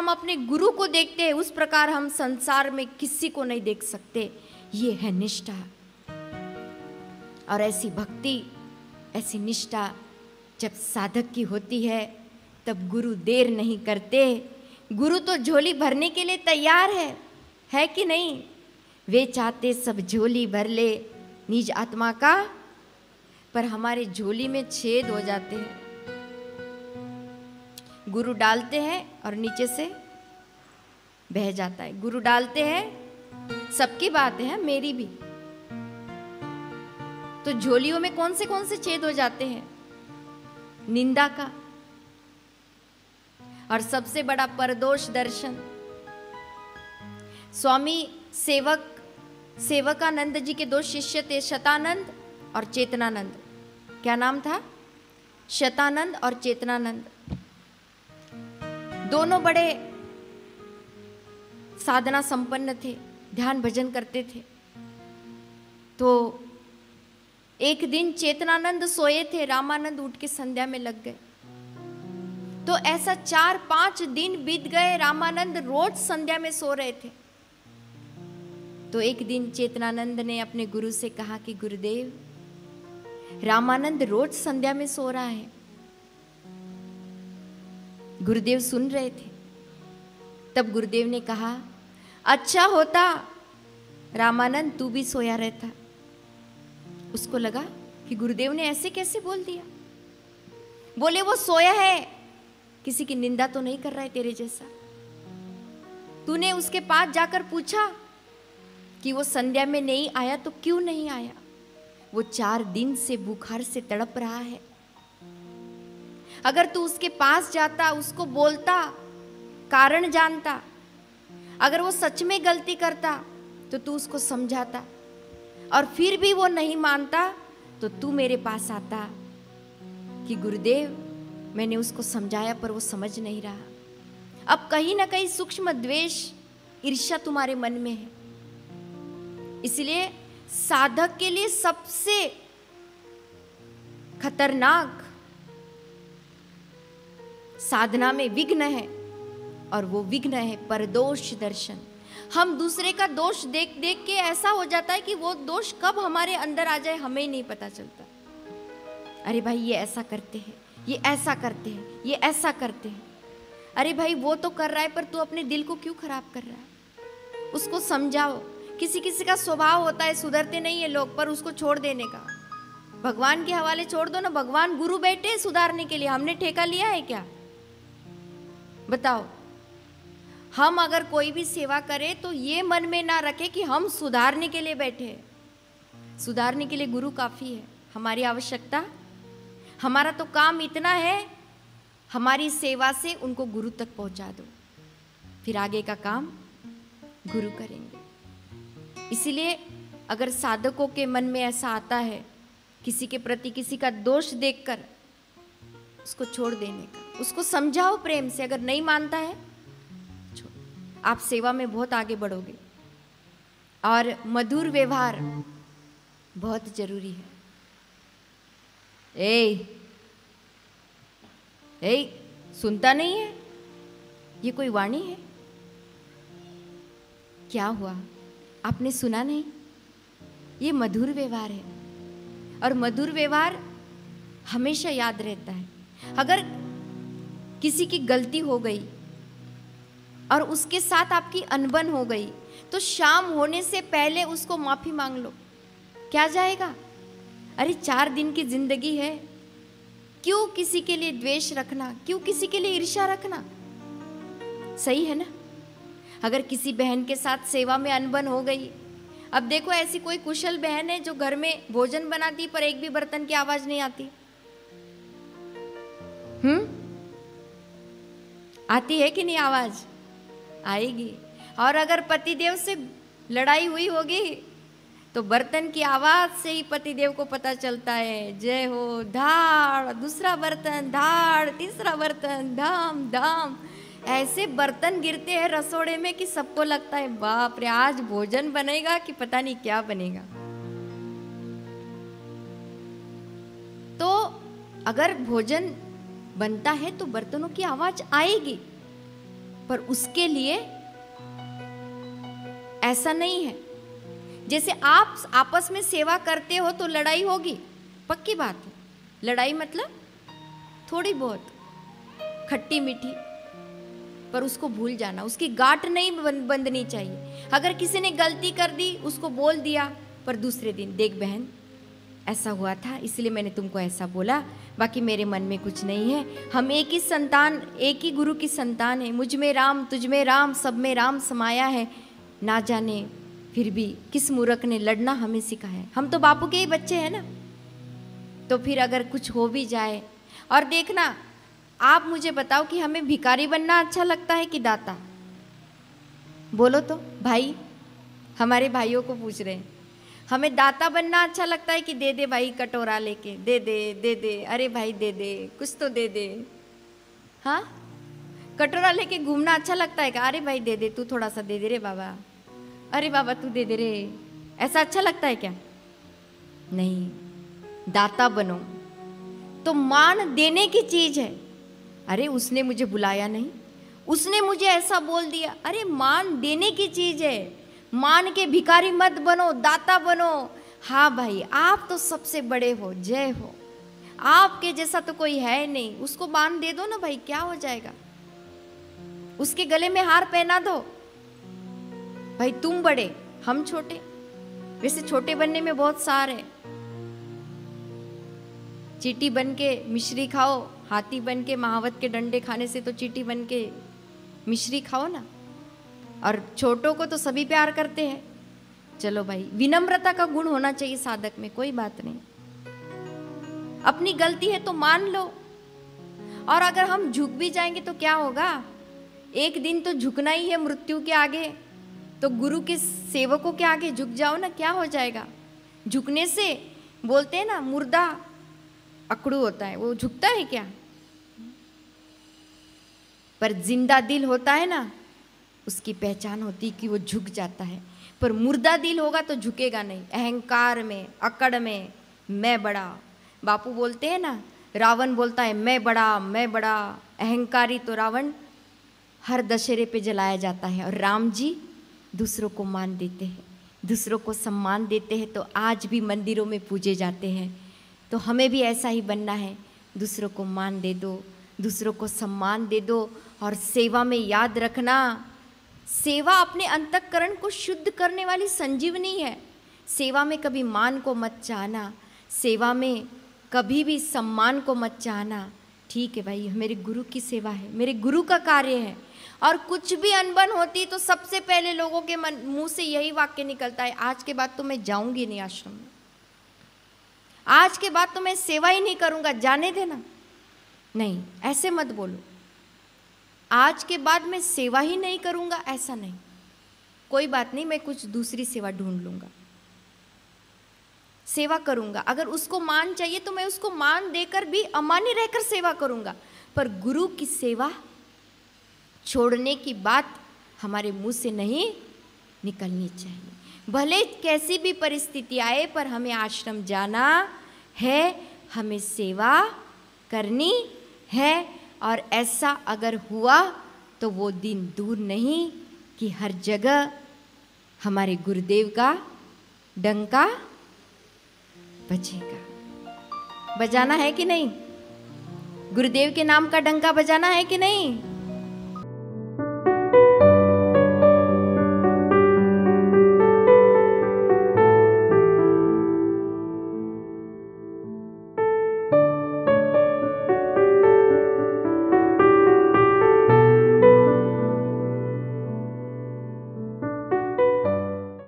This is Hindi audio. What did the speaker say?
हम अपने गुरु को देखते हैं उस प्रकार हम संसार में किसी को नहीं देख सकते। ये है निष्ठा। और ऐसी भक्ति, ऐसी निष्ठा जब साधक की होती है तब गुरु देर नहीं करते। गुरु तो झोली भरने के लिए तैयार है कि नहीं? वे चाहते सब झोली भर ले निज आत्मा का, पर हमारे झोली में छेद हो जाते हैं। गुरु डालते हैं और नीचे से बह जाता है। गुरु डालते हैं, सबकी बात है, मेरी भी। तो झोलियों में कौन से छेद हो जाते हैं? निंदा का। और सबसे बड़ा परदोष दर्शन। स्वामी सेवकानंद जी के दो शिष्य थे, शतानंद और चेतनानंद। क्या नाम था? शतानंद और चेतनानंद। दोनों बड़े साधना संपन्न थे, ध्यान भजन करते थे। तो एक दिन चेतनानंद सोए थे, रामानंद उठ के संध्या में लग गए। तो ऐसा 4-5 दिन बीत गए, रामानंद रोज संध्या में सो रहे थे। तो एक दिन चेतनानंद ने अपने गुरु से कहा कि गुरुदेव, रामानंद रोज संध्या में सो रहा है। गुरुदेव सुन रहे थे। तब गुरुदेव ने कहा, अच्छा होता रामानंद तू भी सोया रहता। उसको लगा कि गुरुदेव ने ऐसे कैसे बोल दिया। बोले वो सोया है, किसी की निंदा तो नहीं कर रहा है तेरे जैसा। तूने उसके पास जाकर पूछा कि वो संध्या में नहीं आया तो क्यों नहीं आया? वो 4 दिन से बुखार से तड़प रहा है। अगर तू उसके पास जाता, उसको बोलता, कारण जानता, अगर वो सच में गलती करता तो तू उसको समझाता, और फिर भी वो नहीं मानता तो तू मेरे पास आता कि गुरुदेव मैंने उसको समझाया पर वो समझ नहीं रहा। अब कहीं ना कहीं सूक्ष्म द्वेष, ईर्ष्या तुम्हारे मन में है। इसलिए साधक के लिए सबसे खतरनाक साधना में विघ्न है, और वो विघ्न है परदोष दर्शन। हम दूसरे का दोष देख देख के ऐसा हो जाता है कि वो दोष कब हमारे अंदर आ जाए हमें नहीं पता चलता। अरे भाई ये ऐसा करते हैं, ये ऐसा करते हैं, ये ऐसा करते हैं। अरे भाई वो तो कर रहा है पर तू अपने दिल को क्यों खराब कर रहा है? उसको समझाओ। किसी किसी का स्वभाव होता है, सुधरते नहीं है लोग, पर उसको छोड़ देने का। भगवान के हवाले छोड़ दो ना। भगवान गुरु बैठे सुधारने के लिए, हमने ठेका लिया है क्या? बताओ। हम अगर कोई भी सेवा करें तो ये मन में ना रखे कि हम सुधारने के लिए बैठे हैं। सुधारने के लिए गुरु काफी है। हमारी आवश्यकता, हमारा तो काम इतना है, हमारी सेवा से उनको गुरु तक पहुंचा दो, फिर आगे का काम गुरु करेंगे। इसीलिए अगर साधकों के मन में ऐसा आता है, किसी के प्रति किसी का दोष देखकर उसको छोड़ देने का, उसको समझाओ प्रेम से। अगर नहीं मानता है, आप सेवा में बहुत आगे बढ़ोगे। और मधुर व्यवहार बहुत जरूरी है। सुनता नहीं है? ये कोई वाणी है? क्या हुआ, आपने सुना नहीं? ये मधुर व्यवहार है, और मधुर व्यवहार हमेशा याद रहता है। अगर किसी की गलती हो गई और उसके साथ आपकी अनबन हो गई, तो शाम होने से पहले उसको माफी मांग लो। क्या जाएगा? अरे 4 दिन की जिंदगी है, क्यों किसी के लिए द्वेष रखना, क्यों किसी के लिए ईर्ष्या रखना? सही है ना? अगर किसी बहन के साथ सेवा में अनबन हो गई, अब देखो ऐसी कोई कुशल बहन है जो घर में भोजन बनाती पर एक भी बर्तन की आवाज नहीं आती। आती है कि नहीं आवाज? आएगी। और अगर पतिदेव से लड़ाई हुई होगी तो बर्तन की आवाज से ही पतिदेव को पता चलता है, जय हो, धाड़, दूसरा बर्तन, धाड़, तीसरा बर्तन, धाम धाम। ऐसे बर्तन गिरते हैं रसोड़े में कि सबको लगता है बाप रे, आज भोजन बनेगा कि पता नहीं क्या बनेगा। तो अगर भोजन बनता है तो बर्तनों की आवाज आएगी। पर उसके लिए ऐसा नहीं है। जैसे आप आपस में सेवा करते हो तो लड़ाई होगी, पक्की बात है। लड़ाई मतलब थोड़ी बहुत खट्टी मीठी, पर उसको भूल जाना, उसकी गांठ नहीं बंधनी चाहिए। अगर किसी ने गलती कर दी, उसको बोल दिया, पर दूसरे दिन देख बहन ऐसा हुआ था इसलिए मैंने तुमको ऐसा बोला, बाकी मेरे मन में कुछ नहीं है। हम एक ही संतान, एक ही गुरु की संतान है। मुझ में राम, तुझ में राम, सब में राम समाया है। ना जाने फिर भी किस मूर्ख ने लड़ना हमें सिखाया है। हम तो बापू के ही बच्चे हैं ना। तो फिर अगर कुछ हो भी जाए, और देखना, आप मुझे बताओ कि हमें भिखारी बनना अच्छा लगता है कि दाता? बोलो तो भाई, हमारे भाइयों को पूछ रहे हैं, हमें दाता बनना अच्छा लगता है कि दे दे भाई कटोरा लेके, दे दे दे दे, अरे भाई दे दे, कुछ तो दे दे। हाँ, कटोरा लेके घूमना अच्छा लगता है क्या? अरे भाई दे दे, तू थोड़ा सा दे दे रे बाबा, अरे बाबा तू दे दे रे, ऐसा अच्छा लगता है क्या? नहीं, दाता बनो तो मान देने की चीज है। अरे उसने मुझे बुलाया नहीं, उसने मुझे ऐसा बोल दिया, अरे मान देने की चीज है। मान के भिखारी मत बनो, दाता बनो। हाँ भाई, आप तो सबसे बड़े हो, जय हो, आपके जैसा तो कोई है नहीं। उसको मान दे दो ना भाई, क्या हो जाएगा? उसके गले में हार पहना दो। भाई तुम बड़े, हम छोटे। वैसे छोटे बनने में बहुत सार है। चींटी बन के मिश्री खाओ, हाथी बन के महावत के डंडे खाने से तो चींटी बन के मिश्री खाओ ना। और छोटों को तो सभी प्यार करते हैं। चलो भाई, विनम्रता का गुण होना चाहिए साधक में, कोई बात नहीं। अपनी गलती है तो मान लो। और अगर हम झुक भी जाएंगे तो क्या होगा? एक दिन तो झुकना ही है मृत्यु के आगे। तो गुरु के सेवकों के आगे झुक जाओ ना, क्या हो जाएगा? झुकने से, बोलते हैं ना, मुर्दा अकड़ू होता है, वो झुकता है क्या? पर जिंदा दिल होता है ना, उसकी पहचान होती कि वो झुक जाता है। पर मुर्दा दिल होगा तो झुकेगा नहीं, अहंकार में, अकड़ में, मैं बड़ा। बापू बोलते हैं ना, रावण बोलता है मैं बड़ा, मैं बड़ा। अहंकारी तो रावण हर दशहरे पे जलाया जाता है, और राम जी दूसरों को मान देते हैं, दूसरों को सम्मान देते हैं, तो आज भी मंदिरों में पूजे जाते हैं। तो हमें भी ऐसा ही बनना है। दूसरों को मान दे दो, दूसरों को सम्मान दे दो। और सेवा में याद रखना, सेवा अपने अंतःकरण को शुद्ध करने वाली संजीवनी है। सेवा में कभी मान को मत चाहना, सेवा में कभी भी सम्मान को मत चाहना। ठीक है भाई, मेरे गुरु की सेवा है, मेरे गुरु का कार्य है। और कुछ भी अनबन होती तो सबसे पहले लोगों के मुंह से यही वाक्य निकलता है, आज के बाद तो मैं जाऊंगी नहीं आश्रम में, आज के बाद तो मैं सेवा ही नहीं करूंगा, जाने देना। नहीं, ऐसे मत बोलो। आज के बाद मैं सेवा ही नहीं करूंगा, ऐसा नहीं। कोई बात नहीं, मैं कुछ दूसरी सेवा ढूंढ लूंगा, सेवा करूंगा। अगर उसको मान चाहिए तो मैं उसको मान देकर भी अमान्य रहकर सेवा करूंगा। पर गुरु की सेवा छोड़ने की बात हमारे मुंह से नहीं निकलनी चाहिए। भले कैसी भी परिस्थिति आए, पर हमें आश्रम जाना है, हमें सेवा करनी है। और ऐसा अगर हुआ तो वो दिन दूर नहीं कि हर जगह हमारे गुरुदेव का डंका बजेगा। बजाना है कि नहीं? गुरुदेव के नाम का डंका बजाना है कि नहीं?